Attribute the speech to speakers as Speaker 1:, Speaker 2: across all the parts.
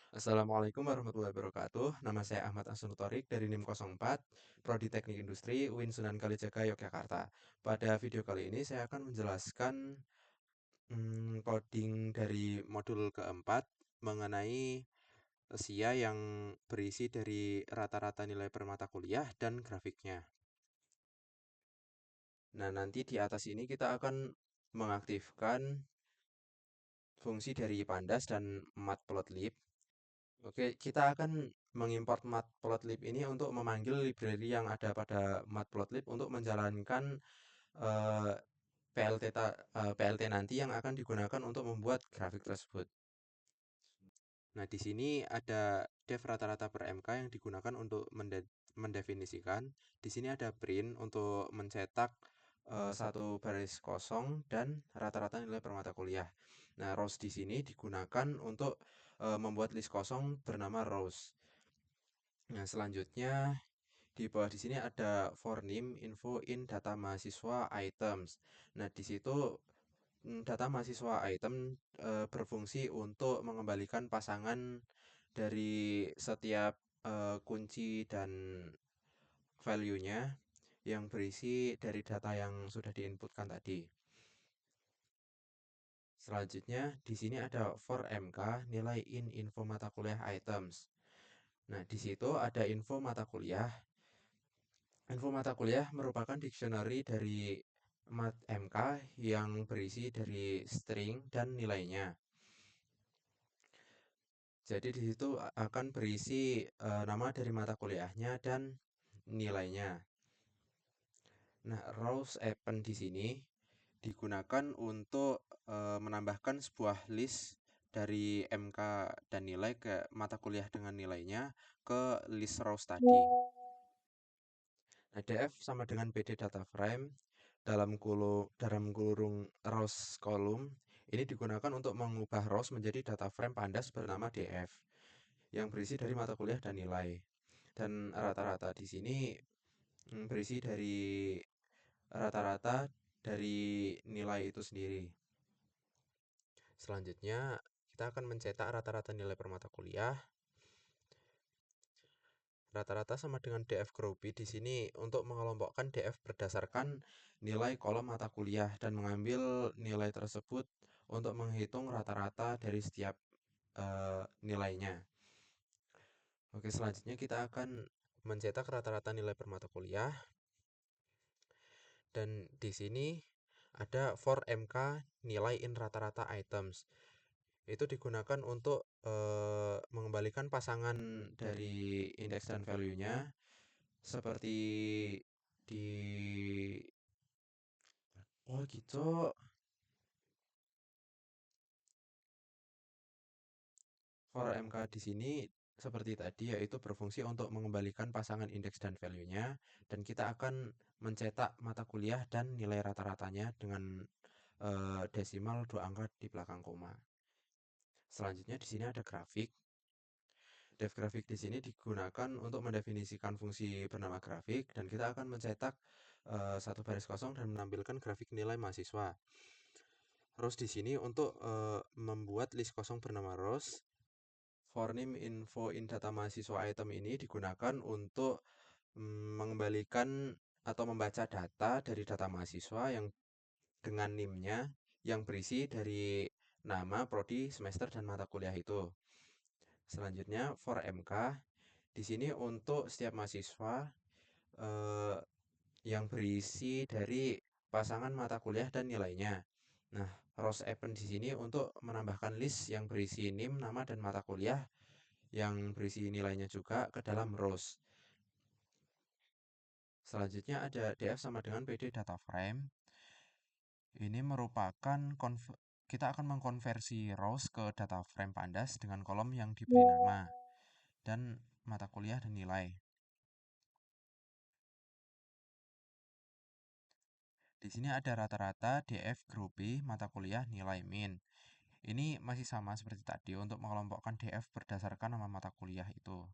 Speaker 1: Assalamualaikum warahmatullahi wabarakatuh. Nama saya Ahmad Asnutorik dari NIM 04, Prodi Teknik Industri, UIN Sunan Kalijaga, Yogyakarta. Pada video kali ini saya akan menjelaskan coding dari modul keempat mengenai SIA yang berisi dari rata-rata nilai per mata kuliah dan grafiknya. Nah, nanti di atas ini kita akan mengaktifkan fungsi dari Pandas dan Matplotlib. Oke, kita akan mengimport Matplotlib ini untuk memanggil library yang ada pada Matplotlib untuk menjalankan eh, PLT nanti yang akan digunakan untuk membuat grafik tersebut. Nah, di sini ada def rata-rata per MK yang digunakan untuk mendefinisikan. Di sini ada print untuk mencetak satu baris kosong dan rata-rata nilai per mata kuliah. Nah, rows di sini digunakan untuk membuat list kosong bernama rows. Nah, selanjutnya di bawah di sini ada for name, info, in, data mahasiswa, items. Nah, di situ data mahasiswa item berfungsi untuk mengembalikan pasangan dari setiap kunci dan value-nya yang berisi dari data yang sudah diinputkan tadi. Selanjutnya, di sini ada for MK nilai in info mata kuliah items. Nah, di situ ada info mata kuliah. Info mata kuliah merupakan dictionary dari mat MK yang berisi dari string dan nilainya. Jadi di situ akan berisi nama dari mata kuliahnya dan nilainya. Nah, rows append di sini digunakan untuk menambahkan sebuah list dari MK dan nilai ke mata kuliah dengan nilainya ke list rows tadi. Nah, df sama dengan pd data frame dalam kurung rows kolom ini digunakan untuk mengubah rows menjadi data frame pandas bernama df yang berisi dari mata kuliah dan nilai. Dan rata-rata di sini berisi dari rata-rata dari nilai itu sendiri. Selanjutnya, kita akan mencetak rata-rata nilai per mata kuliah. Rata-rata sama dengan DF Groupie di sini untuk mengelompokkan DF berdasarkan nilai kolom mata kuliah dan mengambil nilai tersebut untuk menghitung rata-rata dari setiap nilainya. Oke, selanjutnya kita akan mencetak rata-rata nilai per mata kuliah. Dan di sini ada for MK nilai in rata-rata items. Itu digunakan untuk mengembalikan pasangan dari indeks dan value-nya seperti di oh gitu. For MK di sini seperti tadi yaitu berfungsi untuk mengembalikan pasangan indeks dan value-nya dan kita akan mencetak mata kuliah dan nilai rata-ratanya dengan desimal 2 angka di belakang koma. Selanjutnya di sini ada grafik. Def grafik di sini digunakan untuk mendefinisikan fungsi bernama grafik dan kita akan mencetak satu baris kosong dan menampilkan grafik nilai mahasiswa. Rows di sini untuk membuat list kosong bernama rows. For name info in data mahasiswa item ini digunakan untuk mengembalikan atau membaca data dari data mahasiswa yang dengan NIM-nya yang berisi dari nama, prodi, semester, dan mata kuliah itu. Selanjutnya for MK di sini untuk setiap mahasiswa eh, yang berisi dari pasangan mata kuliah dan nilainya. Nah, rows append di sini untuk menambahkan list yang berisi NIM, nama, dan mata kuliah yang berisi nilainya juga ke dalam rows. Selanjutnya ada df sama dengan pd data frame. Ini merupakan kita akan mengkonversi rows ke data frame pandas dengan kolom yang diberi nama dan mata kuliah dan nilai. Di sini ada rata-rata DF Group B mata kuliah nilai min. Ini masih sama seperti tadi untuk mengelompokkan DF berdasarkan nama mata kuliah itu.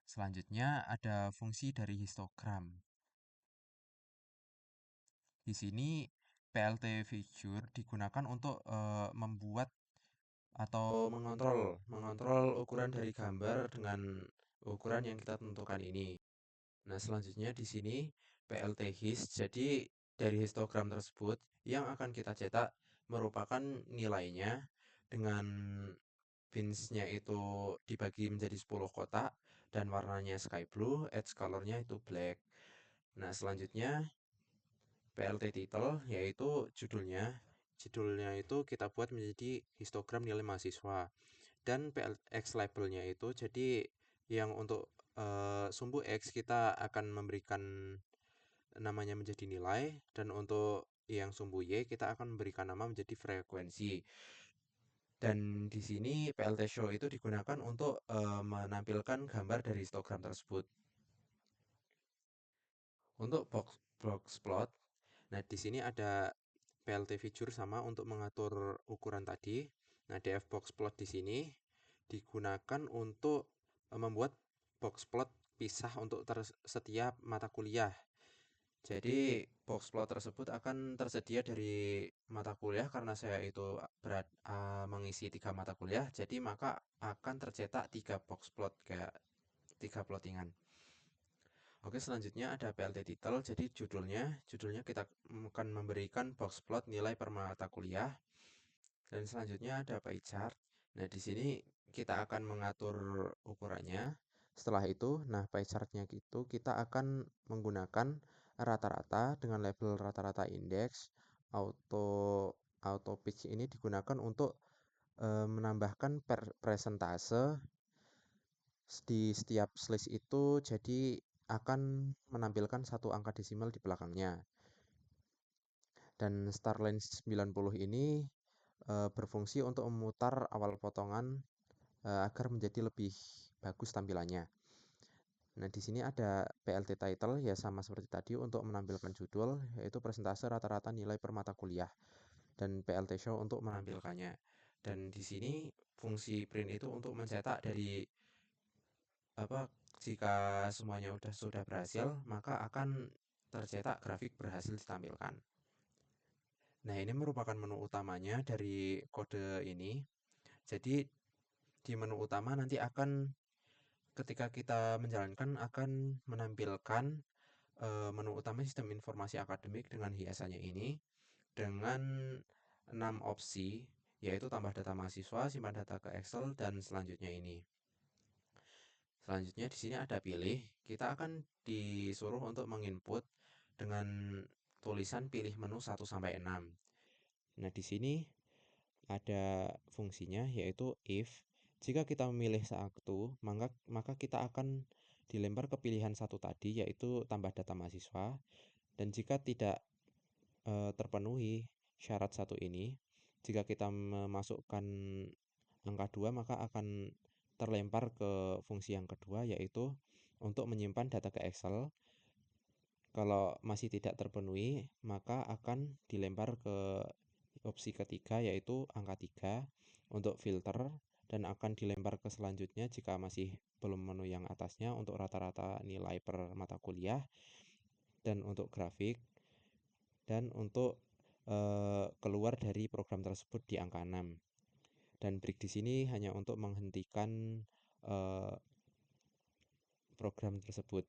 Speaker 1: Selanjutnya ada fungsi dari histogram. Di sini PLT figure digunakan untuk membuat atau mengontrol mengontrol ukuran dari gambar dengan ukuran yang kita tentukan ini. Nah, selanjutnya di sini PLT hist. Jadi dari histogram tersebut yang akan kita cetak merupakan nilainya dengan binsnya itu dibagi menjadi 10 kotak dan warnanya sky blue, edge colornya itu black. Nah, selanjutnya PLT title yaitu judulnya. Judulnya itu kita buat menjadi histogram nilai mahasiswa. Dan PLX labelnya itu jadi yang untuk sumbu X kita akan memberikan namanya menjadi nilai, dan untuk yang sumbu Y kita akan memberikan nama menjadi frekuensi. Dan di sini PLT show itu digunakan untuk menampilkan gambar dari histogram tersebut. Untuk box plot, nah di sini ada PLT feature sama untuk mengatur ukuran tadi. Nah, DF box plot di sini digunakan untuk membuat box plot pisah untuk setiap mata kuliah. Jadi box plot tersebut akan tersedia dari mata kuliah karena saya itu mengisi 3 mata kuliah. Jadi maka akan tercetak 3 box plot kayak 3 plottingan. Oke, selanjutnya ada PLT title. Jadi judulnya kita akan memberikan box plot nilai per mata kuliah. Dan selanjutnya ada pie chart. Nah, di sini kita akan mengatur ukurannya. Setelah itu, nah pie chartnya itu kita akan menggunakan rata-rata dengan label rata-rata indeks. Auto auto pitch ini digunakan untuk menambahkan presentase di setiap slash itu, jadi akan menampilkan satu angka desimal di belakangnya. Dan Starline 90 ini berfungsi untuk memutar awal potongan agar menjadi lebih bagus tampilannya. Nah, di sini ada PLT title ya sama seperti tadi untuk menampilkan judul, yaitu presentase rata-rata nilai per mata kuliah, dan PLT show untuk menampilkannya. Dan di sini fungsi print itu untuk mencetak dari apa, jika semuanya sudah berhasil, maka akan tercetak grafik berhasil ditampilkan. Nah, ini merupakan menu utamanya dari kode ini. Jadi di menu utama nanti akan ketika kita menjalankan akan menampilkan menu utama sistem informasi akademik dengan hiasannya ini dengan 6 opsi, yaitu tambah data mahasiswa, simpan data ke Excel, dan selanjutnya ini. Selanjutnya di sini ada pilih. Kita akan disuruh untuk menginput dengan tulisan pilih menu 1 sampai 6. Nah, di sini ada fungsinya yaitu if. Jika kita memilih satu, maka kita akan dilempar ke pilihan satu tadi, yaitu tambah data mahasiswa. Dan jika tidak terpenuhi syarat satu ini, jika kita memasukkan angka 2, maka akan terlempar ke fungsi yang kedua, yaitu untuk menyimpan data ke Excel. Kalau masih tidak terpenuhi, maka akan dilempar ke opsi ketiga, yaitu angka 3 untuk filter, dan akan dilempar ke selanjutnya jika masih belum memenuhi yang atasnya untuk rata-rata nilai per mata kuliah, dan untuk grafik, dan untuk keluar dari program tersebut di angka 6. Dan break di sini hanya untuk menghentikan program tersebut.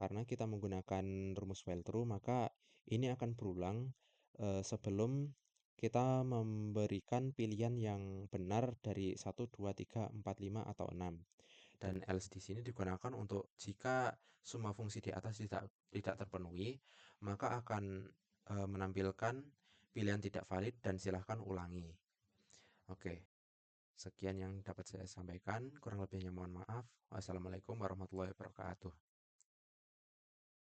Speaker 1: Karena kita menggunakan rumus while true, maka ini akan berulang sebelum kita memberikan pilihan yang benar dari 1, 2, 3, 4, 5, atau 6. Dan else di sini digunakan untuk jika semua fungsi di atas tidak terpenuhi, maka akan menampilkan pilihan tidak valid dan silahkan ulangi. Oke, sekian yang dapat saya sampaikan. Kurang lebihnya mohon maaf. Wassalamualaikum warahmatullahi wabarakatuh.